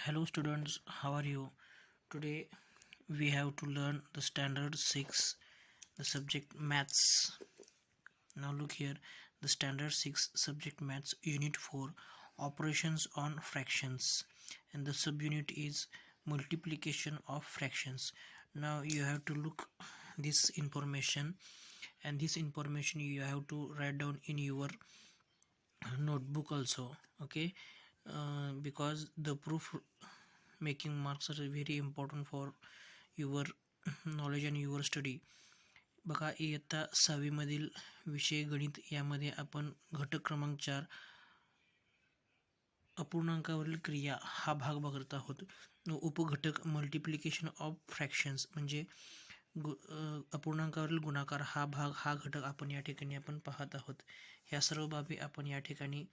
Hello students, how are you? Today we have to learn the standard 6, the subject maths. Now look here, the standard 6 subject maths unit 4, operations on fractions, and the subunit is multiplication of fractions. Now you have to look this information, and this information you have to write down in your notebook also. Okay, because the proof making marks are very important for your knowledge and your study. बघा, इयत्ता 6वी मधील विषय गणित यामध्ये आपण घटक क्रमांक 4 अपूर्णांकावरील क्रिया हा भाग बघत आहोत. उपघटक मल्टिप्लिकेशन ऑफ फ्रॅक्शन्स म्हणजे अपूर्णांकावरील गुणाकार हा भाग, हा घटक आपण या ठिकाणी आपण पाहत आहोत. ह्या सर्व बाबी आपण या ठिकाणी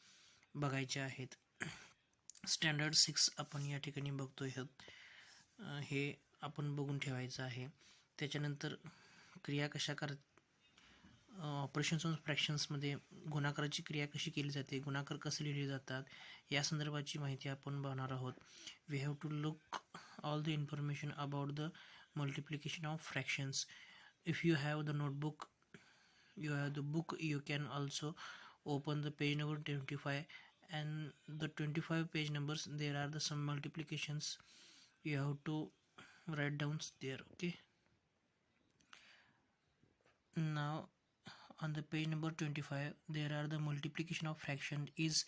बघायच्या आहेत. स्टँडर्ड 6 आपण या ठिकाणी बघतोय. हे आपण बघून ठेवायचं आहे. त्याच्यानंतर क्रिया कशा ऑपरेशन्स ऑन फ्रॅक्शन्समध्ये गुणाकाराची क्रिया कशी केली जाते, गुणाकार कसे लिहिले जातात, या संदर्भाची माहिती आपण बघणार आहोत. We have to look all the information about the multiplication of fractions. If you have the notebook, you have the book, you can also open the page number 25, and the 25 page numbers, there are the some multiplications you have to write down there. Okay, now on the page number 25 there are the multiplication of fraction is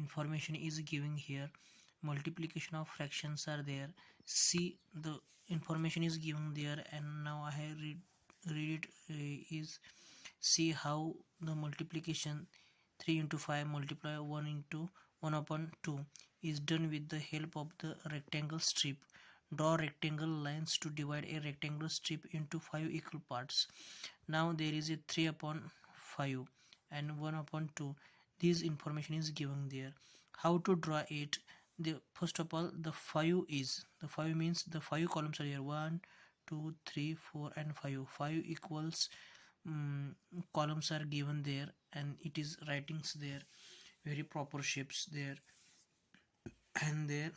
information is giving here. Multiplication of fractions are there. See, the information is given there, and now I have read it. Is see how the multiplication 3 into 5 multiply 1 into 1 upon 2 is done with the help of the rectangle strip. Draw rectangle lines to divide a rectangular strip into 5 equal parts. Now there is a 3 upon 5 and 1 upon 2. This information is given there. How to draw it? First of all, the 5 means the 5 columns are here. 1, 2, 3, 4 and 5. 5 equals columns are given there, and it is writings there, very proper shapes there. And there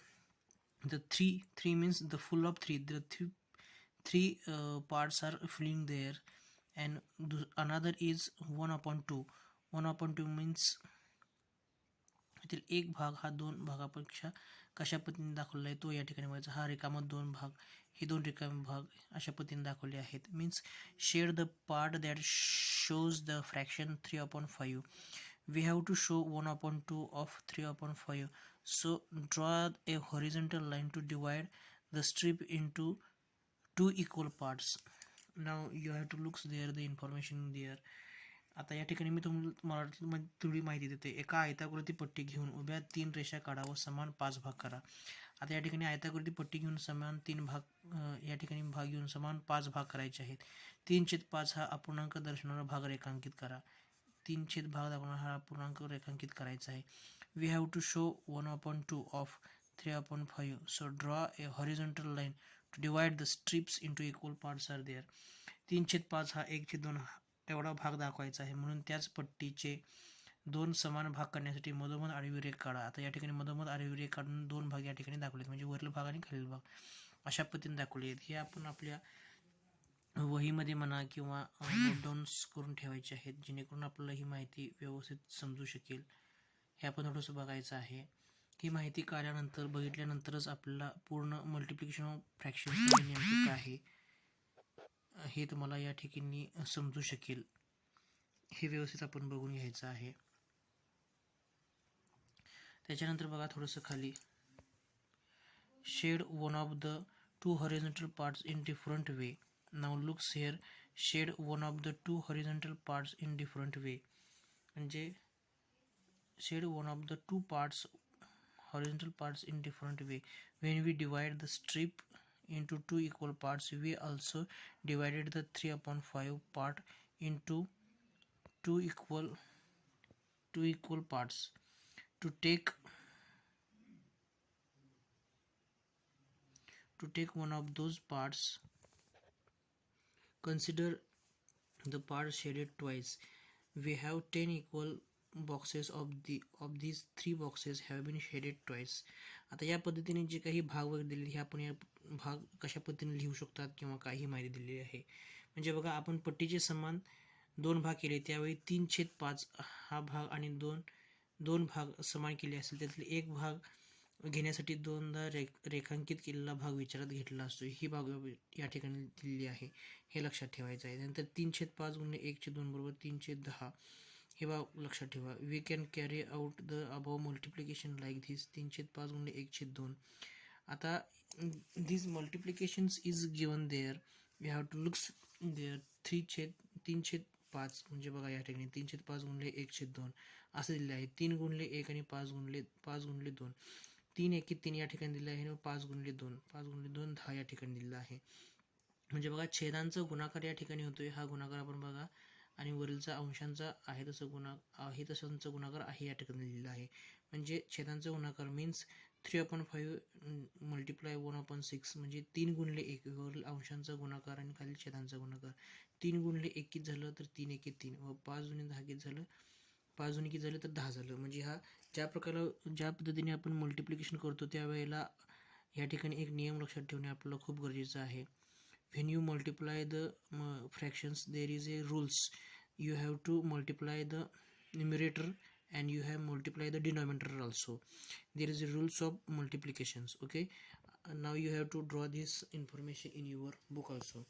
the 3 means the full of 3. The three parts are filling there. And another is 1 upon 2. 1 upon 2 means यातील एक भाग हा दोन भागापेक्षा कशा पद्धतीने दाखवलेला आहे तो या ठिकाणी बघायचा. हा रिकामा दोन भाग, हे दोन रिकामे भाग अशा पद्धतीने दाखवले आहेत. Means shade the part that shows the fraction 3 upon 5. We have to show 1 upon 2 of 3 upon 5. So draw a horizontal line to divide the strip into 2 equal parts. Now you have to look there the information there. आता या ठिकाणी मी तुम्हाला थोडी माहिती देते. एका आयताकृती पट्टी घेऊन उभ्या 3 रेषा काढा व समान 5 भाग करा. आता या ठिकाणी आयताकृती पट्टी घेऊन समान 3 भाग, या ठिकाणी भाग घेऊन समान 5 भाग करायचे आहेत. 3/5 हा अपूर्णांक दर्शवणारा भाग रेखांकित करा. 3 भाग दाखवणारा हा अपूर्णांक रेखांकित करायचा आहे. We have to show 1 upon 2 of 3 upon 5. So draw a horizontal line to divide the strips into equal parts are there. 3/5 हा 1/2 एवढा भाग दाखवायचा आहे. म्हणून त्याच पट्टीचे 2 समान भाग करण्यासाठी मधोमध आडवी रेख काढा. आता या ठिकाणी मधोमध आडवी रेख काढून 2 भाग या ठिकाणी दाखवलेत, म्हणजे वरील भाग आणि खालील भाग अशा पद्धतीने दाखवले आहेत. हे आपण आपल्या वहीमध्ये म्हणा किंवा नोटडाऊन्स करून ठेवायचे आहेत, जेणेकरून आपल्याला ही माहिती व्यवस्थित समजू शकेल. हे आपण थोडंसं बघायचं आहे. ही माहिती काढल्यानंतर, बघितल्यानंतरच आपल्याला पूर्ण मल्टिप्लिकेशन ऑफ फ्रॅक्शन्स नेमकं काय आहे हे तुम्हाला या ठिकाणी समजू शकेल. हे व्यवस्थित आपण बघून घ्यायचं आहे. त्याच्यानंतर बघा थोडंसं खाली, shade one of the 2 horizontal parts in different way. Now looks here, shade one of the 2 horizontal parts in different way. म्हणजे shade one of the 2 parts, horizontal parts in different way. When we divide the strip into 2 equal parts, we also divided the 3 upon 5 part into 2 equal parts. To take one of those parts, consider the part shaded twice. We have 10 equal boxes of these 3 boxes have been shaded twice. आता या पद्धतीने जे काही भाग वगैरे दिलेले हे आपण या भाग कशा पद्धतीने लिहू शकतात किंवा काही माहिती दिलेली आहे. म्हणजे बघा आपण पट्टीचे समान 2 भाग केले त्यावेळी 3/5 हा भाग आणि दोन भाग समान केले असतील त्यातले एक भाग घेण्यासाठी दोनदा रेखांकित केलेला भाग विचारात घेतला असतो. ही भाग या ठिकाणी दिलेली आहे, हे लक्षात ठेवायचं आहे. नंतर 3/5 गुणिले 1/2 बरोबर 3/10 हे भाग लक्षात ठेवा. We can carry out the above multiplication like this 3/5 गुणिले 1/2. आता this multiplications is given there. We have to looks there 3/5 म्हणजे बघा या ठिकाणी 3/5 गुणिले 1/2 असं दिलेलं आहे. 3 गुणिले 1 आणि 5 गुणिले 2. 3 एके 3 या ठिकाणी दिलं आहे. 5 गुणिले 2 10 या ठिकाणी दिलेलं आहे. म्हणजे बघा छेदांचा गुणाकार या ठिकाणी होतोय. हा गुणाकार आपण बघा आणि वरीलचा अंशांचा आहे तसंचा गुणाकार आहे या ठिकाणी दिलेला आहे. म्हणजे छेदांचा गुणाकार मीन्स 3/5 मल्टिप्लाय 1/6 म्हणजे 3 गुणिले 1 वरील अंशांचा गुणाकार आणि खाली छेदांचा गुणाकार. 3 गुणिले 1 किती झालं तर 3 एके 3 व 5 गुणिले 10 किती झालं 5 गुणिले किती झालं तर 10 झालं. म्हणजे हा ज्या पद्धतीने आपण मल्टिप्लिकेशन करतो त्यावेळेला या ठिकाणी एक नियम लक्षात ठेवणे आपल्याला खूप गरजेचं आहे. When you multiply the fractions there is a rules. You have to multiply the numerator and you have multiply the denominator also. There is a rules of multiplications. Okay, now you have to draw this information in your book also.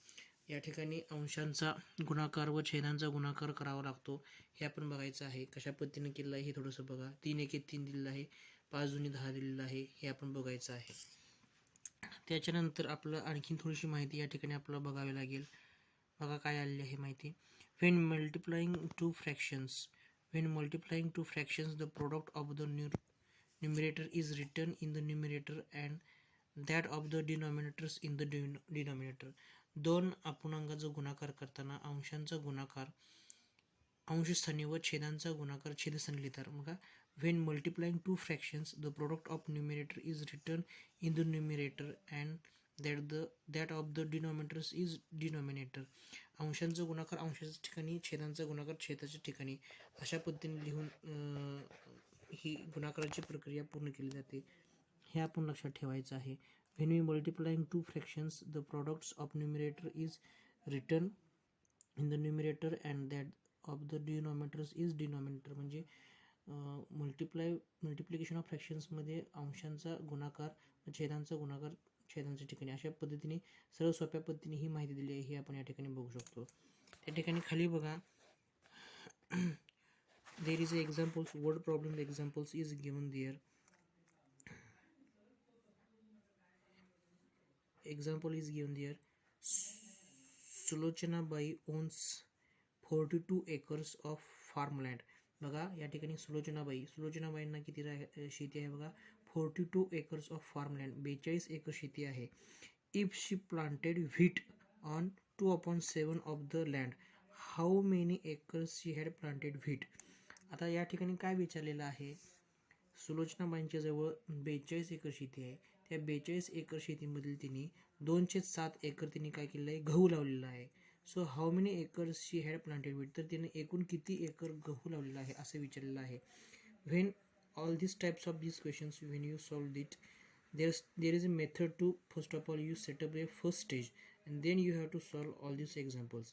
या ठिकाणी अंशांचा गुणाकार व छेदांचा गुणाकार करावा लागतो हे आपण बघायचं आहे. कशा पद्धतीने केलेलं आहे हे थोडंसं बघा. 3 एके 3 दिलेलं आहे, 5 दुनी 10 दिलेलं आहे, हे आपण बघायचं आहे. त्याच्यानंतर आपलं आणखीन थोडीशी माहिती या ठिकाणी आपल्याला बघावी लागेल. बघा काय आलेली आहे माहिती. when multiplying two fractions the product of the numerator is written in the numerator and that of the denominators in the denominator. दोन अपूर्णांकाचा गुणाकार करताना अंशांचा गुणाकार अंशस्थानी व छेदांचा गुणाकार छेदस्थानी लिहितात. बघा when multiplying two fractions the product of numerator is written in the numerator and that of the denominators is denominator. अंशांचा गुणाकार अंशाच्या ठिकाणी छेदांचा गुणाकार छेदाच्या ठिकाणी अशा पद्धतीने लिहून ही गुणाकाराची प्रक्रिया पूर्ण केली जाते, हे आपण लक्षात ठेवायचं आहे. when we multiplying two fractions the products of numerator is written in the numerator and that of the denominators is denominator. म्हणजे मल्टिप्लिकेशन ऑफ फ्रॅक्शन्समध्ये अंशांचा गुणाकार छेदांचा गुणाकार छेदांच्या ठिकाणी अशा पद्धतीने सरळ सोप्या पद्धतीने ही माहिती दिली आहे, ही आपण या ठिकाणी बघू शकतो. त्या ठिकाणी खाली बघा there is examples word problem examples is given there. Example is given there. Sulochana bai owns 42 acres of farmland. बघा या ठिकाणी सुलोचनाबाईंना किती शेती आहे बघा 42 acres of farmland. 42 एकर शेती आहे. If she planted wheat on 2/7 of the land, how many acres she had planted wheat? आता या ठिकाणी काय विचारलेलं आहे, सुलोचनाबाईंच्या जवळ 42 एकर शेती आहे. त्या 42 एकर शेतीमधील तिने 2/7 एकर तिने काय केलेलं आहे गहू लावलेला आहे. So how many acres she had planted wheat, तर तिने एकूण किती एकर गहू लावलेला आहे असं विचारलेलं आहे. When all this types of this questions when you solve it there is a method to first of all you set up a first stage and then you have to solve all these examples.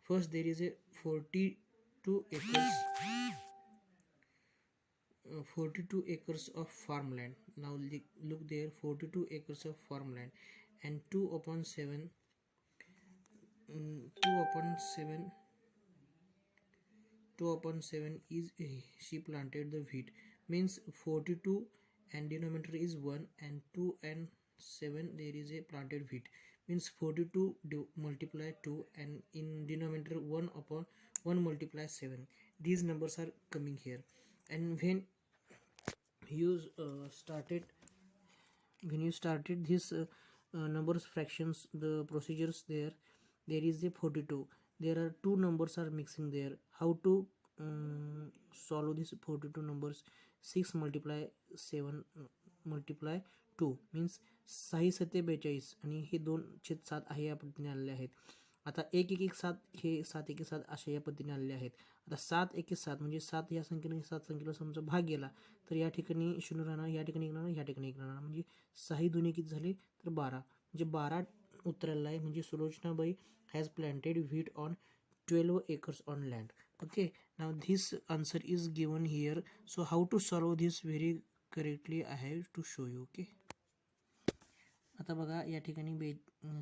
First there is a 42 acres of farmland. Now look there 42 acres of farmland and 2/7 is she planted the wheat, means 42 and denominator is 1 and 2 and 7 there is a planted wheat, means 42 multiply 2 and in denominator 1/1 multiply 7. These numbers are coming here. And when you started this numbers fractions the procedures there is a 42. There are two numbers are mixing there. How to solve this 42 numbers? 6 multiply 7 multiply 2 means 6 7 42 आणि हे 2/7 आहे या पद्धतीने आलेले आहेत. आता 1 1 1 7 हे 7 1 1 7 अशा या पद्धतीने आलेले आहेत. आता 7 1 1 7 म्हणजे 7 या संख्येने 7 संख्येला समजा भाग गेला तर या ठिकाणी 0 राहणार, या ठिकाणी 1 राहणार, या ठिकाणी 1 राहणार, म्हणजे 6 दोन्ही किती झाले तर 12, म्हणजे 12 उतरलेला आहे. म्हणजे Sulochanabai has planted wheat on 12 acres on land. Okay, now this answer is given here. So how to solve this very correctly I have to show you. Okay, आता बघा या ठिकाणी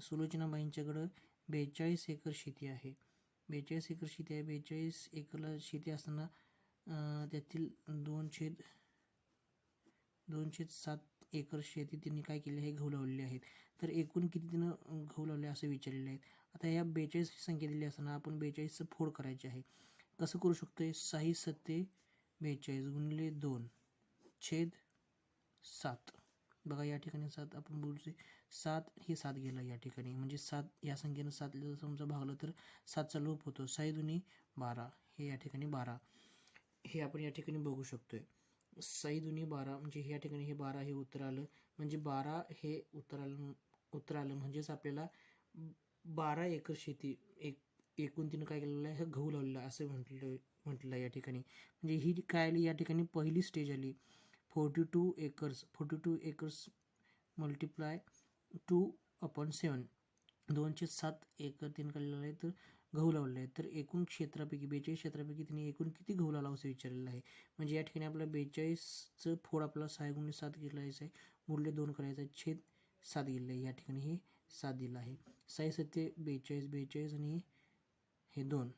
सुलोचनाबाईंच्याकडं 42 एकर शेती आहे. 42 एकर शेती आहे. 42 एकरला शेती असताना त्यातील 2/7 एकर शेती त्यांनी काय केली आहे, गहू लावलेले आहेत. तर एकूण किती तिनं गहू लावले असं विचारलेले आहेत. आता या 42 संख्या दिली असताना आपण 42चं फोड करायचे आहे. कसं करू शकतोय, 6 7 42 गुणिले 2/7. बघा या ठिकाणी 7 आपण बोलतो 7 हे 7 गेला या ठिकाणी, म्हणजे 7 या संख्येनं 7 समजा भागलं तर 7चा लोप होतो. 6 दुनी 12 हे या ठिकाणी 12 हे आपण या ठिकाणी बघू शकतोय. 6 दुनी 12 म्हणजे या ठिकाणी हे 12 हे उत्तर आलं, म्हणजे 12 हे उत्तर आलं म्हणजेच आपल्याला 12 एकर शेती एकूण तिनं काय केलेलं आहे, गहू लावलेला असं म्हटलं या ठिकाणी. म्हणजे ही काय आली या ठिकाणी पहिली स्टेज आली. 42 एकर्स मल्टिप्लाय 2/7 2/7 एकर तिने काढलेलं आहे, तर गहू लावलेला आहे. तर एकूण क्षेत्रापैकी 42 क्षेत्रापैकी तिने एकूण किती गहू लावला असं विचारलेलं आहे. म्हणजे या ठिकाणी आपल्याला 42चं फोड आपल्याला 6 गुणिले 7 घ्यायचं आहे, गुणिले 2 करायचं आहे, छेद 7 गेलेलं आहे. या ठिकाणी हे 7 दिलं आहे. 6 7 42 42 आणि हे 2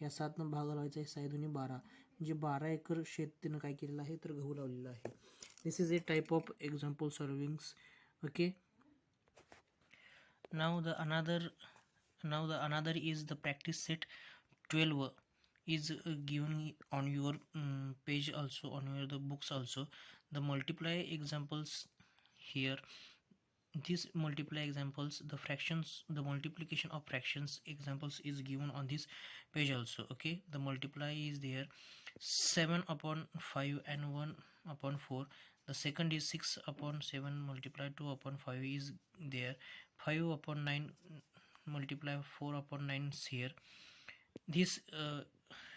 या 7 भाग लावायचा आहे. 6 दुनी 12 म्हणजे 12 एकर शेत तिनं काय केलेलं आहे, तर गहू लावलेलं आहे. This is a type of example solvings. Okay, now the another is the practice set 12 is given on your page also, on your the books also. The multiply examples here, these multiply examples, the fractions, the multiplication of fractions examples is given on this page also. Okay, the multiply is there, 7/5 and 1/4. The second is 6/7 multiply 2/5 is there, 5/9 multiply 4/9 is here. This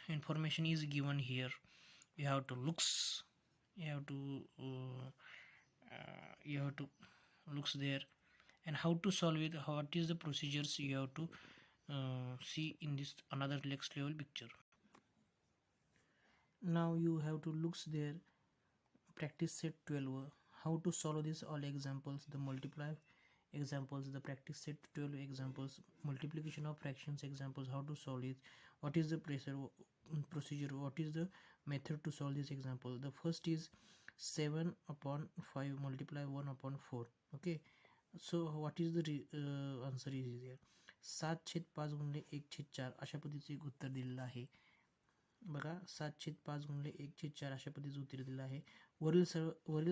information is given here. You have to looks, you have to looks there, and how to solve it, what is the procedures you have to see in this another next level picture. Now you have to looks there, practice set 12, how to solve this all examples, the multiply examples, the practice set 12 examples, multiplication of fractions examples, how to solve it, what is the procedure, what is the method to solve this example. The first is 7/5 multiply 1/4. Okay, so what is the answer is here, 7/5 गुणिले 1/4 अशा पद्धतीचे एक उत्तर दिलेलं आहे. बघा 7/5 गुणिले 1/4 अशा पद्धतीचं उत्तर दिलं आहे. वरील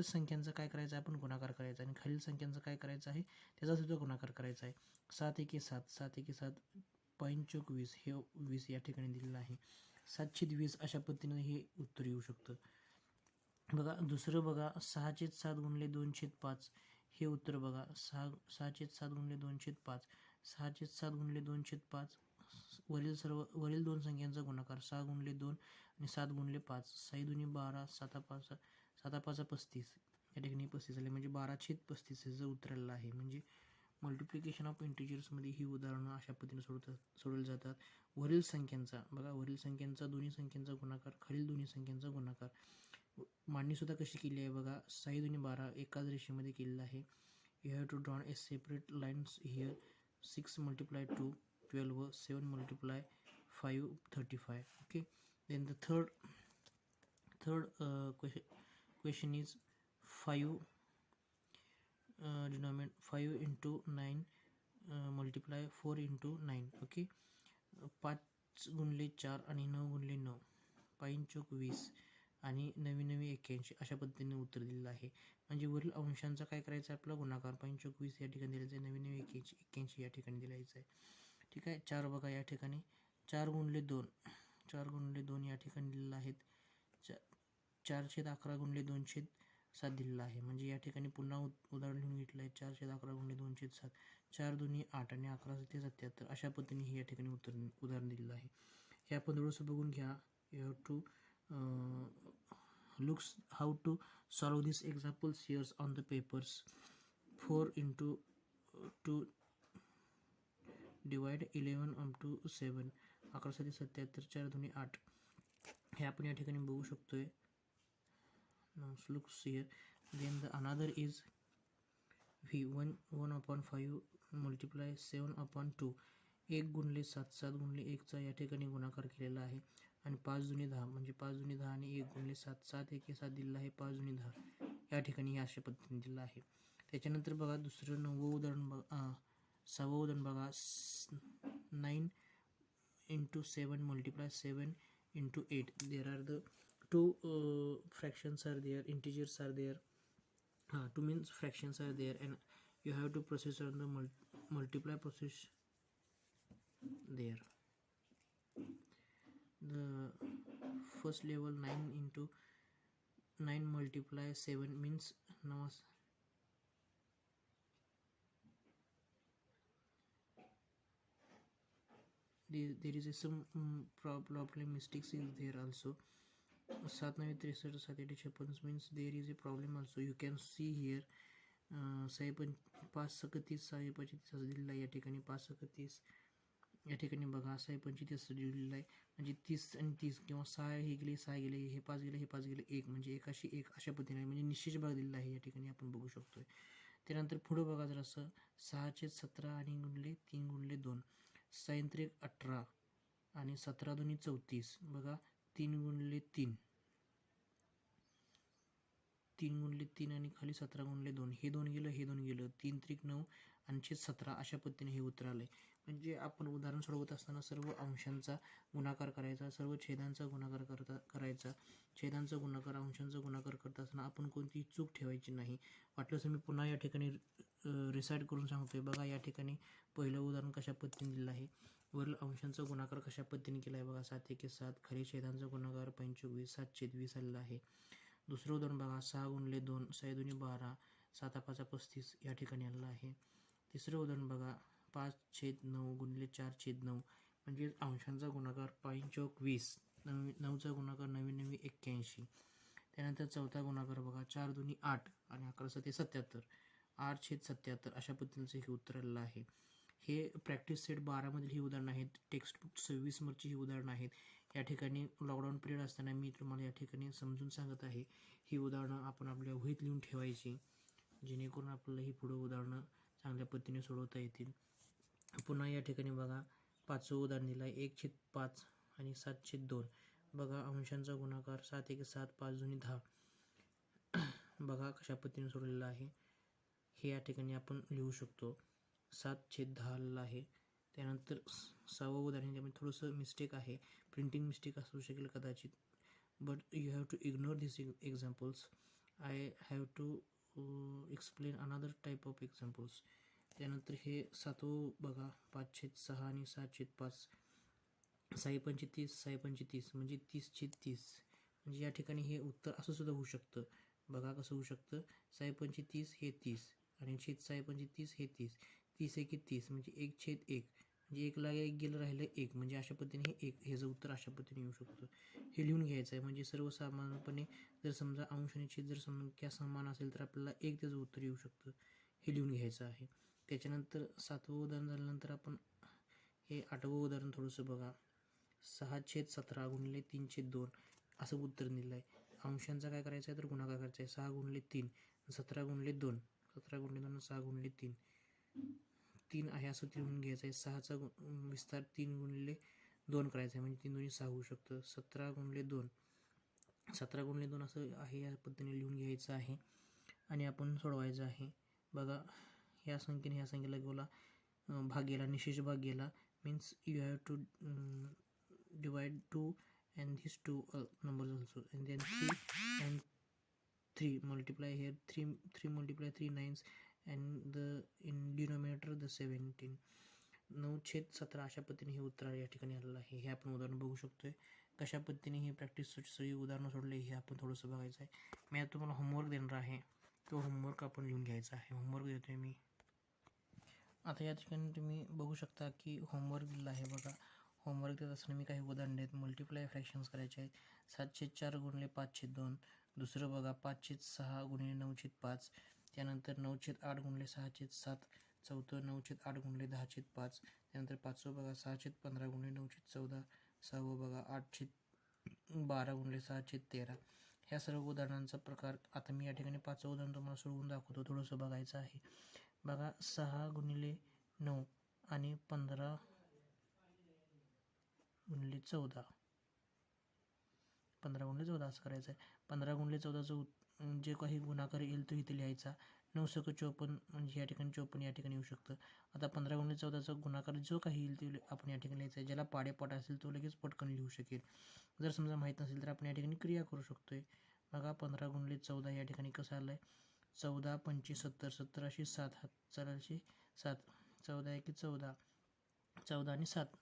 संख्यांचा काय करायचं आहे, आपण गुणाकार करायचा, आणि खालील संख्यांचा काय करायचं आहे, त्याचा सुद्धा गुणाकार करायचा आहे. 7 1 7 7 1 7 5 हे 20 या ठिकाणी दिलेलं आहे. 7/20 अशा पद्धतीने हे उत्तर येऊ शकतं. बघा दुसरं बघा 6/7 गुणिले 2/5 हे उत्तर बघा. 6/7 गुणिले 2/5, 6/7 गुणिले 2/5, वरील दोन संख्यांचा गुणाकार 6 गुणिले 2 आणि 7 गुणिले 5, 6 दुनी 12, 7/5 35, या ठिकाणी 35 आले, म्हणजे 12/35 हे उत्तर आलेलं आहे. म्हणजे मल्टिप्लिकेशन ऑफ इंटिजर्समध्ये ही उदाहरणं अशा पद्धतीने सोडवली जातात. वरील संख्यांचा बघा, वरील संख्यांचा दोन्ही संख्यांचा गुणाकार, खालील दोन्ही संख्यांचा गुणाकार, मांडणी सुद्धा कशी केली आहे बघा. 6 दुनी 12 एकाच रेषेमध्ये केलेलं आहे. You have to drawn a separate lines here. 6 multiply 2 12, 7 multiply 5 35. Okay, then the third question is 5 denominator 5 into 9 multiply 4 into 9. Okay, 5 गुणिले 4 आणि 9 गुणिले 9, 5×20 आणि 9 81 अशा पद्धतीने उत्तर दिलेलं आहे. म्हणजे वरील अंशांचा काय करायचा आहे, आपला गुणाकार 5×20 या ठिकाणी दिलायचं आहे, 9 या ठिकाणी दिलायचं आहे. ठीक आहे. 4 बघा या ठिकाणी 4 गुणिले 2 या ठिकाणी दिलेलं आहेत. 4/11 गुणिले 2/7 दिलेलं आहे. म्हणजे या ठिकाणी पुन्हा उदाहरण लिहून घेतलं आहे. 4/11 गुणिले 2/7 4 दुनी 8 आणि 11 ते 77 अशा पद्धतीने हे या ठिकाणी उदाहरण दिलेलं आहे. हे आपण थोडंसं बघून घ्या. You have to looks how to solve these examples here on the papers. 4 into 2 divide 11 up to 7 11 7 77 4 दुनी 8 हे आपण या ठिकाणी बघू शकतोय. looks here. Then the another is v 1 upon 5 multiply 7 upon 2 1 गुणले 7 7 गुणले 1 चा या ठिकाणी गुणाकार केलेला आहे आणि 5 दुनी 10 म्हणजे 5 दुनी 10 आणि 1 गुणले 7 7 1 7 दिलेला आहे. 5 दुनी 10 या ठिकाणी अशा पद्धतीने दिलं आहे. त्याच्यानंतर बघा दुसरं 9वं उदाहरण बघा. 6वं उदाहरण बघा. 9 into 7 multiply 7 into 8. There are the two fractions are there, integers are there. Two means fractions are there, and you have to process on the multiply process there. The first level 9 into 9 multiply 7 means now there is some problem mistakes is there also. 7 9 63 7 8 56 means there is a problem also. You can see here 5 31 6 35 दिलेला आहे या ठिकाणी. 5 31 या ठिकाणी बघा 6 35 दिलेला आहे म्हणजे 30 आणि 30 किंवा 6 हे गेले 6 गेले हे 5 गेले हे 5 गेले 1 म्हणजे 1 अशी 1 अशा पद्धतीने म्हणजे निश्चित भाग दिलेला आहे या ठिकाणी आपण बघू शकतोय. त्यानंतर पुढे बघा जरासं 6 17 आणि गुणले 3 गुणले 2 6 3 18 आणि 17 दुनी 34 बघा 3 गुणले 3 3 गुणले 3 आणि खाली 17 गुणले 2 हे 2 गेलं हे 2 गेलं 3 त्रिक 9 आणि 17 अशा पद्धतीने हे उत्तर आलंय. म्हणजे आपण उदाहरण सोडवत असताना सर्व अंशांचा गुणाकार करायचा, सर्व छेदांचा गुणाकार करायचा. छेदांचा गुणाकार अंशांचा गुणाकार करत असताना आपण कोणतीही चूक ठेवायची नाही. वाटलंच मी पुन्हा या ठिकाणी रिसाईट करून सांगतोय. बघा या ठिकाणी पहिलं उदाहरण कशा पद्धतीने दिलं आहे. वरील अंशांचा गुणाकार कशा पद्धतीने केला आहे बघा. 7 1 7 खाली छेदांचा गुणाकार 25 7/20 आलेला आहे. दुसरं उदाहरण बघा 6 गुणले 2 6 दुनी 12 7 5 35 या ठिकाणी आलेलं आहे. तिसरं उदाहरण बघा 5/9 गुणले 4/9 म्हणजे अंशांचा गुणाकार 5/20 9चा गुणाकार 9 9 81. त्यानंतर चौथा गुणाकार बघा 4 दुनी 8 आणि 11 7 77 8/77 अशा पद्धतीचं हे उत्तर आलेलं आहे. हे प्रॅक्टिस सेट 12मधील ही उदाहरणं आहेत. टेक्स्टबुक 26मधची ही उदाहरणं आहेत. या ठिकाणी लॉकडाऊन पिरियड असताना मी तुम्हाला या ठिकाणी समजून सांगत आहे. ही उदाहरणं आपण आपल्या वहीत लिहून ठेवायची जेणेकरून आपल्याला ही पुढं उदाहरणं चांगल्या पद्धतीने सोडवता येतील. पुन्हा या ठिकाणी बघा 5वं उदाहरण दिलं आहे 1/5 आणि 7/2 बघा अंशांचा गुणाकार 7 1 7 5 दुनी 10 बघा कशा पद्धतीने सोडलेलं आहे. हे या ठिकाणी आपण लिहू शकतो. 7/10 आलेलं आहे. त्यानंतर 6वं उदाहरण त्यामध्ये थोडंसं मिस्टेक आहे. प्रिंटिंग मिस्टेक असू शकेल कदाचित. But you have to ignore this examples. I have to explain another type of examples. त्यानंतर हे 7वं बघा 5/6 आणि 7/5 6 पंचे 30 6 पंचे 30 म्हणजे 30/30 म्हणजे या ठिकाणी हे उत्तर असं सुद्धा होऊ शकतं. बघा कसं होऊ शकतं. 6 पंचे 30 हे 30 आणि 6 पंचे 30 हे 30 30 1 30 म्हणजे 1/1 म्हणजे 1 ला 1 गेलं राहिलं 1 म्हणजे अशा पद्धतीने हे 1 ह्याचं उत्तर अशा पद्धतीने येऊ शकतं. हे लिहून घ्यायचं आहे. म्हणजे सर्वसामान्यपणे जर समजा अंश आणि छेद जर संख्या समान असेल तर आपल्याला 1 त्याचं उत्तर येऊ शकतं. हे लिहून घ्यायचं आहे. त्याच्यानंतर 7वं उदाहरण झाल्यानंतर आपण हे 8वं उदाहरण थोडंसं बघा. 6/17 गुणिले 3/2 असं उत्तर दिलं आहे. अंशांचा काय करायचं आहे तर गुणाकार करायचा आहे. 6 गुणिले 3 17 गुणिले 2 17 गुणिले 2 6 गुणिले 3 3 आहे असं लिहून घ्यायचं आहे. 6चा विस्तार 3 गुणिले 2 करायचा आहे म्हणजे 3 दोन्ही 6 होऊ शकतं. 17 गुणिले 2 17 गुणिले 2 असं आहे या पद्धतीने लिहून घ्यायचं आहे आणि आपण सोडवायचं आहे. बघा ह्या संख्येने ह्या संख्येला गेला भाग गेला निशेष भाग गेला means you have to divide 2 and these two numbers also and then 3 and 3 multiply here 3 multiply 3 9s and the in denominator the 17 9/17 अशा पद्धतीने हे उत्तर या ठिकाणी आलेलं आहे. हे आपण उदाहरण बघू शकतोय. कशा पद्धतीने हे प्रॅक्टिस सगळी उदाहरणं सोडले हे आपण थोडंसं बघायचं आहे. मी आता तुम्हाला होमवर्क देणार आहे. तो होमवर्क आपण लिहून घ्यायचा आहे. होमवर्क देतोय मी. आता या ठिकाणी तुम्ही बघू शकता की होमवर्क दिला आहे बघा. होमवर्क देत असताना मी काही उदाहरण आहेत. मल्टिप्लाय फ्रॅक्शन्स करायचे आहेत. 7/4 गुणिले 5/2. दुसरं बघा 5/6 गुणिले 9/5. त्यानंतर 9/8 गुणिले 6/7. चौथं 9/8 गुणिले 10/5. त्यानंतर पाचवं बघा 6/15 गुणिले 9/14. सहावं बघा 8/12 गुणिले 6/13. ह्या सर्व उदाहरणांचा प्रकार आता मी या ठिकाणी 5वं उदाहरण तुम्हाला सोडवून दाखवतो. थोडंसं बघायचं आहे. बघा 6 गुणिले 9 आणि 15 गुणिले 14. 15 गुणिले 14 असं करायचं आहे. 15 गुणिले 14चं जे काही गुणाकार येईल तो इथे लिहायचा. 9×54 म्हणजे या ठिकाणी 54 या ठिकाणी येऊ शकतं. आता 15 गुणिले 14चा गुणाकार जो काही येईल ते आपण या ठिकाणी लिहायचं आहे. ज्याला पाडेपाठ असेल तो लगेच पटकन लिहू शकेल. जर समजा माहीत नसेल तर आपण या ठिकाणी क्रिया करू शकतो आहे. बघा 15 गुणिले 14 या ठिकाणी कसं आलं आहे. 14 पंचे 70, 70 अशी 7 हात चालायचे 7. 14 एके 14. 14 आणि 7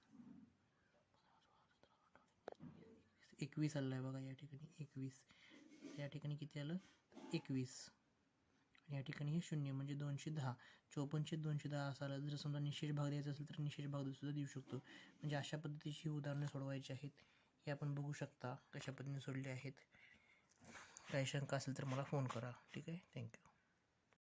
21 आलं आहे बघा या ठिकाणी 21. या ठिकाणी किती आलं 21. आणि या ठिकाणी हे 0 म्हणजे 210. 54/210 असं आलं. जर समजा निशेष भाग द्यायचा असेल तर निशेष भाग सुद्धा देऊ शकतो. म्हणजे अशा पद्धतीची उदाहरणे सोडवायची आहेत. हे आपण बघू शकता कशा पद्धतीने सोडले आहेत. काही शंका असेल तर मला फोन करा. ठीक आहे. थँक्यू.